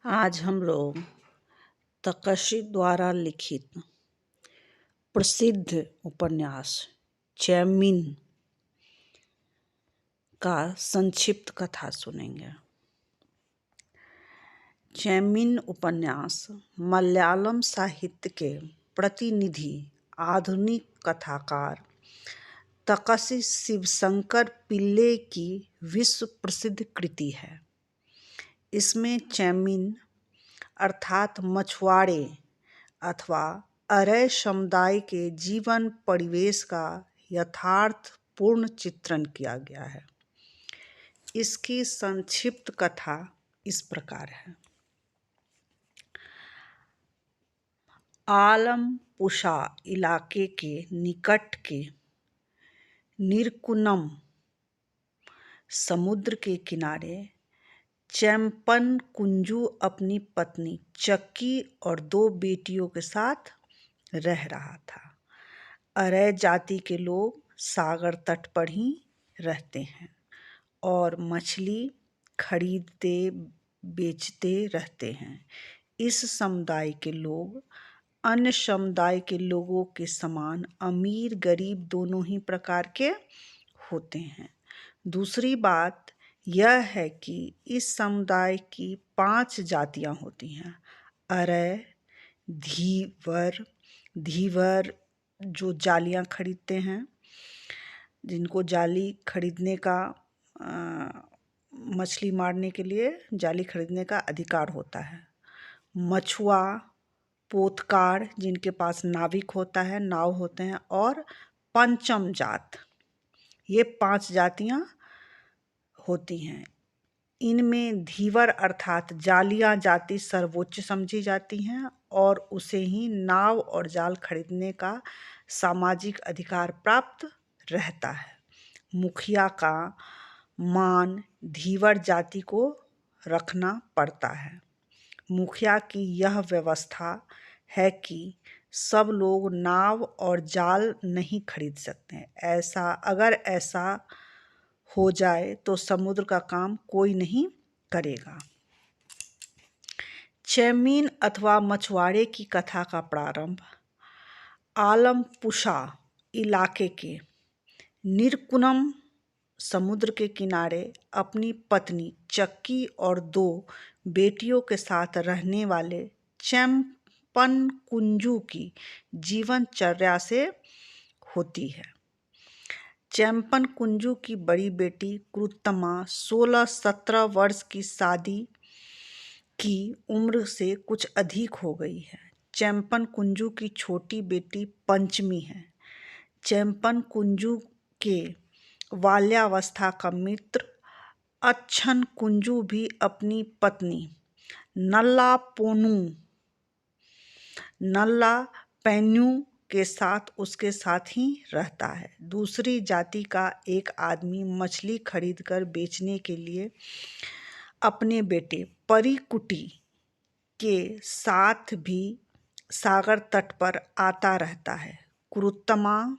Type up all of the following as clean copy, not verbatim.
आज हम लोग तकशी द्वारा लिखित प्रसिद्ध उपन्यास चैमिन का संक्षिप्त कथा सुनेंगे। चैमिन उपन्यास मलयालम साहित्य के प्रतिनिधि आधुनिक कथाकार तकशी शिवशंकर पिल्ले की विश्व प्रसिद्ध कृति है। इसमें चैमिन अर्थात मछुआरे अथवा अरय समुदाय के जीवन परिवेश का यथार्थपूर्ण चित्रण किया गया है। इसकी संक्षिप्त कथा इस प्रकार है। आलमपुषा इलाके के निकट के निरकुनम समुद्र के किनारे चैम्पन कुंजू अपनी पत्नी चक्की और 2 बेटियों के साथ रह रहा था। अरय जाति के लोग सागर तट पर ही रहते हैं और मछली खरीदते बेचते रहते हैं। इस समुदाय के लोग अन्य समुदाय के लोगों के समान अमीर गरीब दोनों ही प्रकार के होते हैं। दूसरी बात यह है कि इस समुदाय की 5 जातियां होती हैं। अरय, धीवर जो जालियां खरीदते हैं, जिनको जाली खरीदने का मछली मारने के लिए जाली खरीदने का अधिकार होता है। मछुआ, पोतकार जिनके पास नाविक होता है, नाव होते हैं, और पंचम जात, ये 5 जातियां होती हैं। इनमें धीवर अर्थात जालिया जाति सर्वोच्च समझी जाती हैं और उसे ही नाव और जाल खरीदने का सामाजिक अधिकार प्राप्त रहता है। मुखिया का मान धीवर जाति को रखना पड़ता है। मुखिया की यह व्यवस्था है कि सब लोग नाव और जाल नहीं खरीद सकते। अगर ऐसा हो जाए तो समुद्र का काम कोई नहीं करेगा। चैमिन अथवा मछुआरे की कथा का प्रारंभ आलमपुषा इलाके के निरकुनम समुद्र के किनारे अपनी पत्नी चक्की और 2 बेटियों के साथ रहने वाले चैम्पन कुंजू की जीवनचर्या से होती है। चैम्पन कुंजू की बड़ी बेटी कुरुत्तमा 16-17 वर्ष की शादी की उम्र से कुछ अधिक हो गई है। चैम्पन कुंजू की छोटी बेटी पंचमी है। चैम्पन कुंजू के बाल्यावस्था का मित्र अच्छन कुंजू भी अपनी पत्नी नल्ला पैन्यू के साथ उसके साथ ही रहता है। दूसरी जाति का एक आदमी मछली खरीदकर बेचने के लिए अपने बेटे परिकुटी के साथ भी सागर तट पर आता रहता है। कुरुत्तमा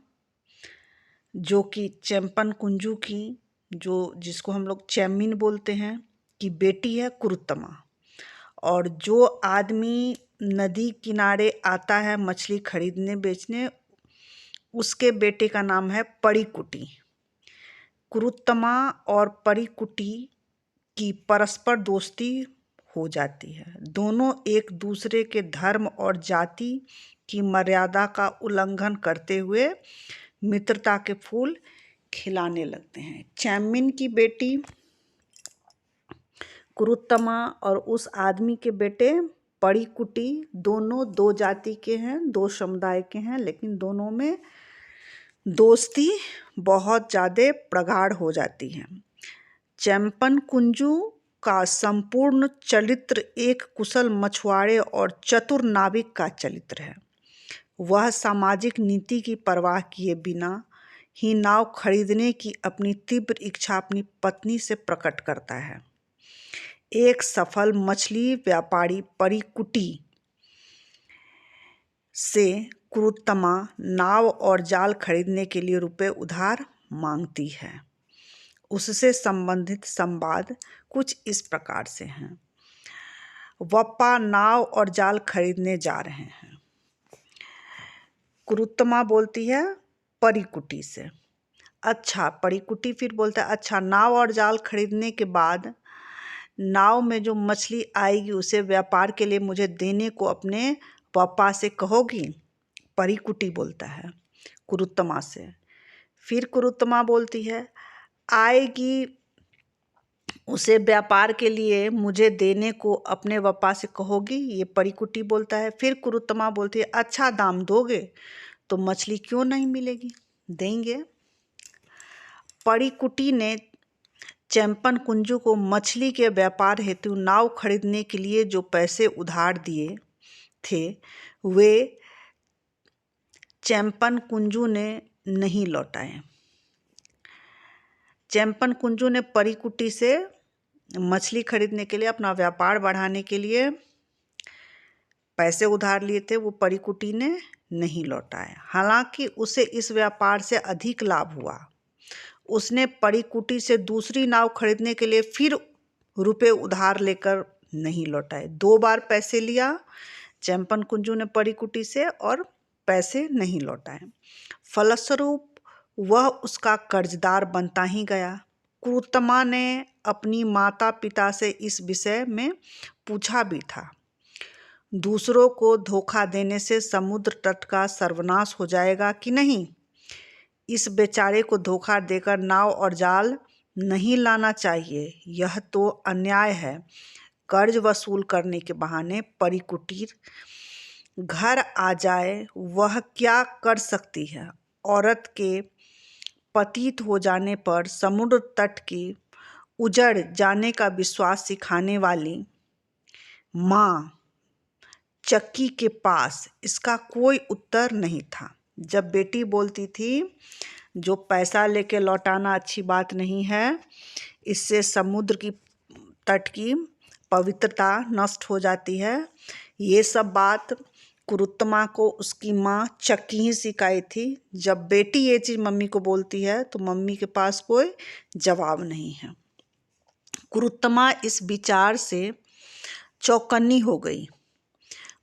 जो कि चैम्पन कुंजू की जिसको हम लोग चैमिन बोलते हैं की बेटी है कुरुत्तमा, और जो आदमी नदी किनारे आता है मछली खरीदने बेचने, उसके बेटे का नाम है परिकुटी। कुरुत्तमा और परिकुटी की परस्पर दोस्ती हो जाती है। दोनों एक दूसरे के धर्म और जाति की मर्यादा का उल्लंघन करते हुए मित्रता के फूल खिलाने लगते हैं। चैमिन की बेटी कुरुत्तमा और उस आदमी के बेटे परिकुटी दोनों 2 जाति के हैं, 2 समुदाय के हैं, लेकिन दोनों में दोस्ती बहुत ज़्यादा प्रगाढ़ हो जाती है। चैम्पन कुंजू का संपूर्ण चरित्र एक कुशल मछुआरे और चतुर नाविक का चरित्र है। वह सामाजिक नीति की परवाह किए बिना ही नाव खरीदने की अपनी तीव्र इच्छा अपनी पत्नी से प्रकट करता है। एक सफल मछली व्यापारी परिकुटी से कुरुत्तमा नाव और जाल खरीदने के लिए रुपए उधार मांगती है। उससे संबंधित संवाद कुछ इस प्रकार से हैं। वप्पा नाव और जाल खरीदने जा रहे हैं। कुरुत्तमा बोलती है परीकुटी से, अच्छा परीकुटी फिर बोलता है अच्छा नाव और जाल खरीदने के बाद नाव में जो मछली आएगी उसे व्यापार के लिए मुझे देने को अपने पापा से कहोगी? परीकुटी बोलता है कुरुत्तमा से। फिर कुरुत्तमा बोलती है आएगी उसे व्यापार के लिए मुझे देने को अपने पापा से कहोगी? ये परीकुटी बोलता है। फिर कुरुत्तमा बोलती है अच्छा दाम दोगे तो मछली क्यों नहीं मिलेगी, देंगे। परीकुटी ने चैंपन कुंजू को मछली के व्यापार हेतु नाव खरीदने के लिए जो पैसे उधार दिए थे वे चैंपन कुंजू ने नहीं लौटाए। चैंपन कुंजू ने परीकुटी से मछली खरीदने के लिए, अपना व्यापार बढ़ाने के लिए पैसे उधार लिए थे, वो परीकुटी ने नहीं लौटाए। हालांकि उसे इस व्यापार से अधिक लाभ हुआ। उसने परीकुटी से दूसरी नाव खरीदने के लिए फिर रुपए उधार लेकर नहीं लौटाए। 2 बार पैसे लिया चैंपन कुंजू ने परीकुटी से और पैसे नहीं लौटाए। फलस्वरूप वह उसका कर्जदार बनता ही गया। कुरुत्तमा ने अपनी माता पिता से इस विषय में पूछा भी था। दूसरों को धोखा देने से समुद्र तट का सर्वनाश हो जाएगा कि नहीं? इस बेचारे को धोखा देकर नाव और जाल नहीं लाना चाहिए, यह तो अन्याय है। कर्ज वसूल करने के बहाने परीकुटी घर आ जाए, वह क्या कर सकती है? औरत के पतित हो जाने पर समुद्र तट की उजड़ जाने का विश्वास सिखाने वाली माँ चक्की के पास इसका कोई उत्तर नहीं था। जब बेटी बोलती थी जो पैसा लेके लौटाना अच्छी बात नहीं है, इससे समुद्र की तट की पवित्रता नष्ट हो जाती है, ये सब बात कुरुत्तमा को उसकी माँ चक्की ही सिखाई थी। जब बेटी ये चीज़ मम्मी को बोलती है तो मम्मी के पास कोई जवाब नहीं है। कुरुत्तमा इस विचार से चौकन्नी हो गई।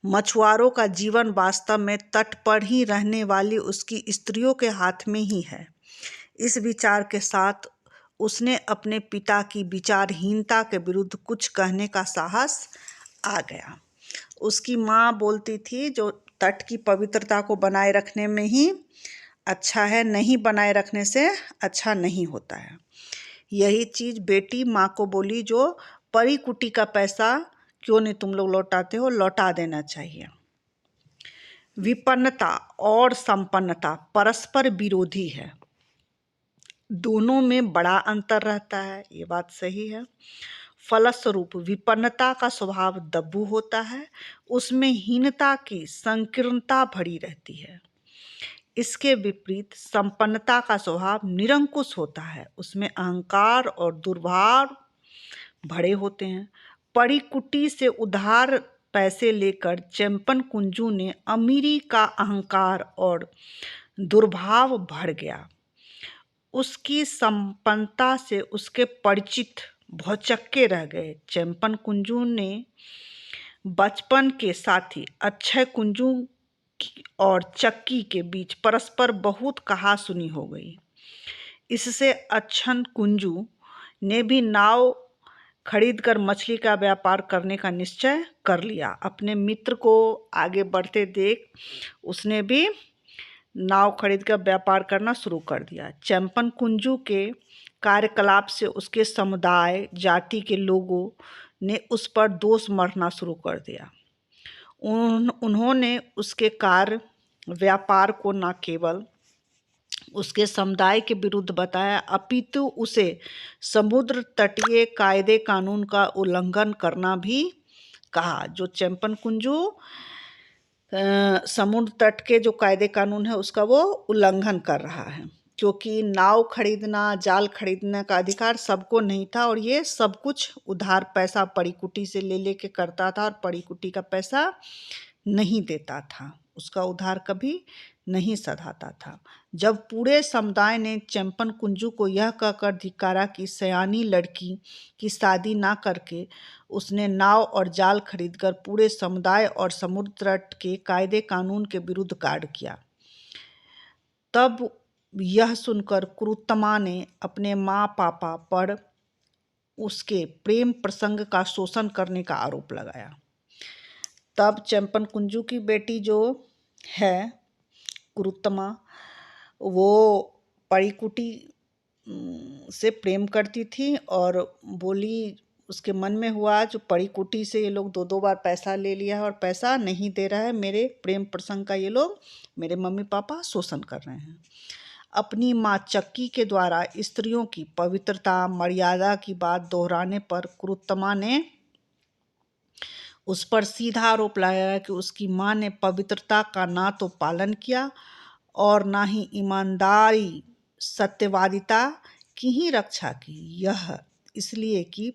मछुआरों का जीवन वास्तव में तट पर ही रहने वाली उसकी स्त्रियों के हाथ में ही है। इस विचार के साथ उसने अपने पिता की विचारहीनता के विरुद्ध कुछ कहने का साहस आ गया। उसकी माँ बोलती थी जो तट की पवित्रता को बनाए रखने में ही अच्छा है, नहीं बनाए रखने से अच्छा नहीं होता है। यही चीज़ बेटी माँ को बोली जो परीकुटी का पैसा क्यों नहीं तुम लोग लौटाते हो, लौटा देना चाहिए। विपन्नता और संपन्नता परस्पर विरोधी है, दोनों में बड़ा अंतर रहता है, ये बात सही है। फलस्वरूप विपन्नता का स्वभाव दब्बू होता है, उसमें हीनता की संकीर्णता भरी रहती है। इसके विपरीत संपन्नता का स्वभाव निरंकुश होता है, उसमें अहंकार और दुर्भाव भरे होते हैं। परीकुटी से उधार पैसे लेकर चैंपन कुंजू ने अमीरी का अहंकार और दुर्भाव भर गया। उसकी संपन्नता से उसके परिचित भौचक्के रह गए। चैंपन कुंजू ने बचपन के साथी अक्षय कुंजू और चक्की के बीच परस्पर बहुत कहासुनी हो गई। इससे अक्षय कुंजू ने भी नाव खरीदकर मछली का व्यापार करने का निश्चय कर लिया। अपने मित्र को आगे बढ़ते देख उसने भी नाव खरीदकर व्यापार करना शुरू कर दिया। चैंपन कुंजू के कार्यकलाप से उसके समुदाय जाति के लोगों ने उस पर दोष मढ़ना शुरू कर दिया। उन्होंने उसके कार्य व्यापार को न केवल उसके समुदाय के विरुद्ध बताया, अपितु उसे समुद्र तटीय कायदे कानून का उल्लंघन करना भी कहा। जो चैंपन कुंजू समुद्र तट के जो कायदे कानून है उसका वो उल्लंघन कर रहा है, क्योंकि नाव खरीदना जाल खरीदने का अधिकार सबको नहीं था और ये सब कुछ उधार पैसा परीकुटी से ले लेके करता था और परीकुटी का पैसा नहीं देता था। उसका उधार कभी नहीं सधाता था। जब पूरे समुदाय ने चैंपन कुंजू को यह कहकर धिक्कारा कि सयानी लड़की की शादी ना करके उसने नाव और जाल खरीदकर पूरे समुदाय और समुद्र तट के कायदे कानून के विरुद्ध कार्य किया, तब यह सुनकर कुरुत्तमा ने अपने माँ पापा पर उसके प्रेम प्रसंग का शोषण करने का आरोप लगाया। तब चैंपन कुंजू की बेटी जो है कुरुत्तमा, वो परीकुटी से प्रेम करती थी और बोली, उसके मन में हुआ जो परीकुटी से ये लोग 2-2 बार पैसा ले लिया है और पैसा नहीं दे रहा है, मेरे प्रेम प्रसंग का ये लोग, मेरे मम्मी पापा शोषण कर रहे हैं। अपनी माँ चक्की के द्वारा स्त्रियों की पवित्रता मर्यादा की बात दोहराने पर कुरुत्तमा ने उस पर सीधा आरोप लगाया कि उसकी माँ ने पवित्रता का ना तो पालन किया और ना ही ईमानदारी सत्यवादिता की ही रक्षा की। यह इसलिए कि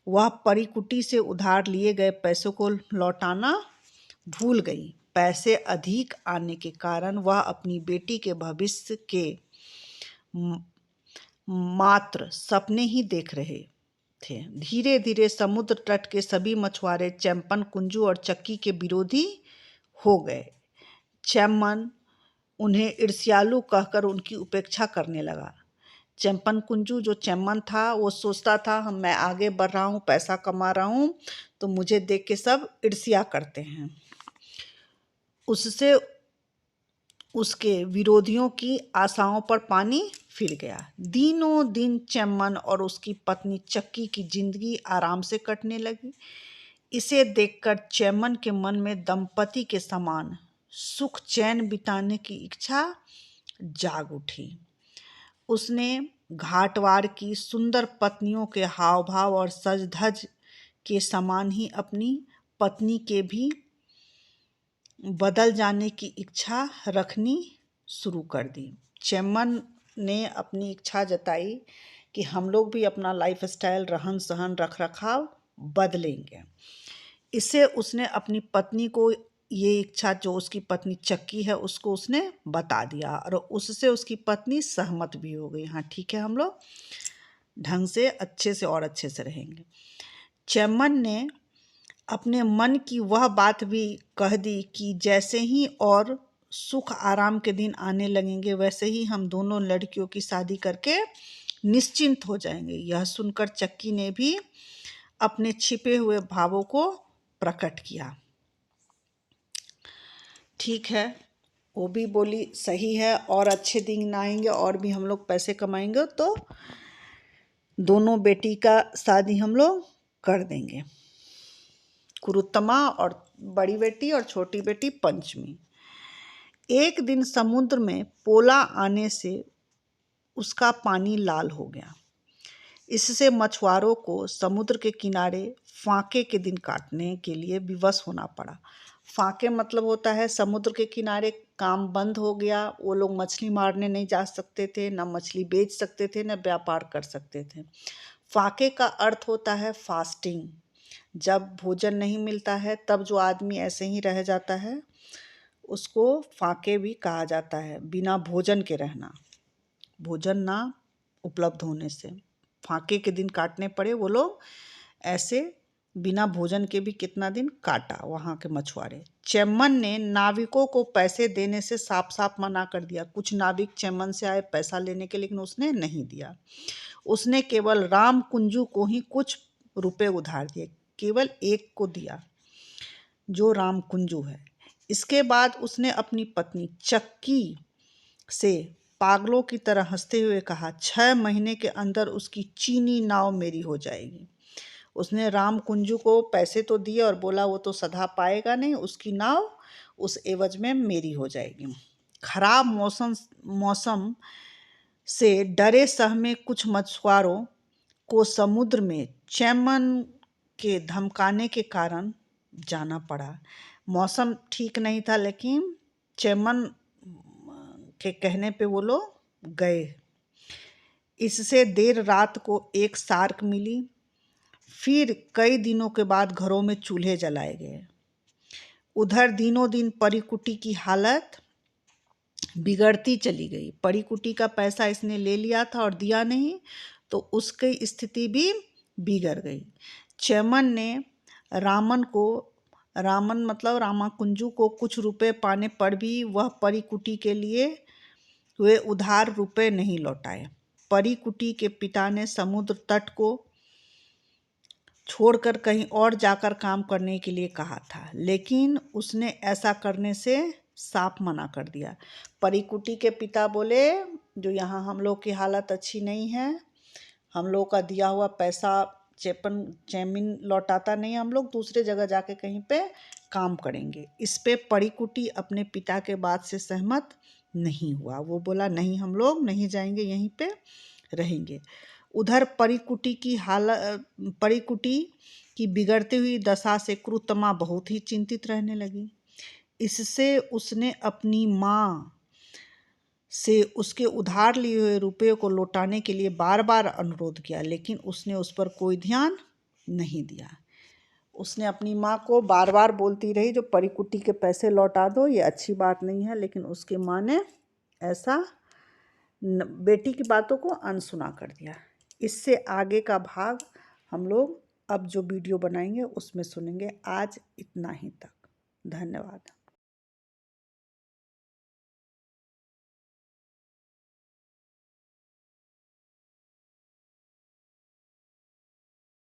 वह परीकुटी से उधार लिए गए पैसों को लौटाना भूल गई। पैसे अधिक आने के कारण वह अपनी बेटी के भविष्य के मात्र सपने ही देख रहे थे। धीरे धीरे समुद्र तट के सभी मछुआरे चैंपन कुंजू और चक्की के विरोधी हो गए। चैम्मन उन्हें ईर्ष्यालु कहकर उनकी उपेक्षा करने लगा। चैंपन कुंजू जो चैम्मन था, वो सोचता था मैं आगे बढ़ रहा हूँ, पैसा कमा रहा हूँ, तो मुझे देख के सब ईर्ष्या करते हैं। उससे उसके विरोधियों की आशाओं पर पानी फिर गया। दिनों दिन चैम्मन और उसकी पत्नी चक्की की जिंदगी आराम से कटने लगी। इसे देखकर चैम्मन के मन में दंपति के समान सुख चैन बिताने की इच्छा जाग उठी। उसने घाटवार की सुंदर पत्नियों के हाव भाव और सज धज के समान ही अपनी पत्नी के भी बदल जाने की इच्छा रखनी शुरू कर दी। चैम्मन ने अपनी इच्छा जताई कि हम लोग भी अपना लाइफ स्टाइल, रहन सहन, रख रखाव बदलेंगे। इससे उसने अपनी पत्नी को ये इच्छा, जो उसकी पत्नी चक्की है, उसको उसने बता दिया और उससे उसकी पत्नी सहमत भी हो गई। हाँ ठीक है, हम लोग ढंग से अच्छे से और अच्छे से रहेंगे। चैम्मन ने अपने मन की वह बात भी कह दी कि जैसे ही और सुख आराम के दिन आने लगेंगे वैसे ही हम दोनों लड़कियों की शादी करके निश्चिंत हो जाएंगे। यह सुनकर चक्की ने भी अपने छिपे हुए भावों को प्रकट किया। ठीक है, वो भी बोली सही है, और अच्छे दिन आएंगे और भी हम लोग पैसे कमाएंगे तो दोनों बेटी का शादी हम लोग कर देंगे, कुरुत्तमा और बड़ी बेटी और छोटी बेटी पंचमी। एक दिन समुद्र में पोला आने से उसका पानी लाल हो गया। इससे मछुआरों को समुद्र के किनारे फाके के दिन काटने के लिए विवश होना पड़ा। फाके मतलब होता है समुद्र के किनारे काम बंद हो गया, वो लोग मछली मारने नहीं जा सकते थे, ना मछली बेच सकते थे, ना व्यापार कर सकते थे। फाके का अर्थ होता है फास्टिंग। जब भोजन नहीं मिलता है तब जो आदमी ऐसे ही रह जाता है उसको फाके भी कहा जाता है। बिना भोजन के रहना, भोजन ना उपलब्ध होने से फाके के दिन काटने पड़े। वो लोग ऐसे बिना भोजन के भी कितना दिन काटा वहाँ के मछुआरे। चैम्मन ने नाविकों को पैसे देने से साफ साफ मना कर दिया। कुछ नाविक चैम्मन से आए पैसा लेने के, लेकिन उसने नहीं दिया। उसने केवल राम कुंजू को ही कुछ रुपए उधार दिए, केवल एक को दिया जो राम कुंजू है। इसके बाद उसने अपनी पत्नी चक्की से पागलों की तरह हंसते हुए कहा, 6 महीने के अंदर उसकी चीनी नाव मेरी हो जाएगी। उसने राम कुंजू को पैसे तो दिए और बोला वो तो सधा पाएगा नहीं, उसकी नाव उस एवज में मेरी हो जाएगी। खराब मौसम से डरे सहमे कुछ मछुआरों को समुद्र में चैम्मन के धमकाने के कारण जाना पड़ा। मौसम ठीक नहीं था, लेकिन चैम्मन के कहने पे वो लोग गए। इससे देर रात को एक शार्क मिली। फिर कई दिनों के बाद घरों में चूल्हे जलाए गए। उधर दिनों दिन परीकुटी की हालत बिगड़ती चली गई। परीकुटी का पैसा इसने ले लिया था और दिया नहीं, तो उसकी स्थिति भी बिगड़ गई। चेमन ने रामन मतलब रामाकुंजू को कुछ रुपए पाने पर भी वह परीकुटी के लिए हुए उधार रुपए नहीं लौटाए। परीकुटी के पिता ने समुद्र तट को छोड़कर कहीं और जाकर काम करने के लिए कहा था, लेकिन उसने ऐसा करने से साफ मना कर दिया। परीकुटी के पिता बोले, जो यहाँ हम लोग की हालत अच्छी नहीं है, हम लोग का दिया हुआ पैसा चेमिन लौटाता नहीं, हम लोग दूसरे जगह जाके कहीं पे काम करेंगे। इस पे परीकुटी अपने पिता के बात से सहमत नहीं हुआ। वो बोला, नहीं, हम लोग नहीं जाएंगे, यहीं पे रहेंगे। उधर परीकुटी की बिगड़ती हुई दशा से क्रूतमा बहुत ही चिंतित रहने लगी। इससे उसने अपनी माँ से उसके उधार लिए हुए रुपये को लौटाने के लिए बार बार अनुरोध किया, लेकिन उसने उस पर कोई ध्यान नहीं दिया। उसने अपनी माँ को बार बार बोलती रही, जो परीकुटी के पैसे लौटा दो, ये अच्छी बात नहीं है, लेकिन उसकी माँ ने ऐसा बेटी की बातों को अनसुना कर दिया। इससे आगे का भाग हम लोग अब जो वीडियो बनाएंगे उसमें सुनेंगे। आज इतना ही तक। धन्यवाद।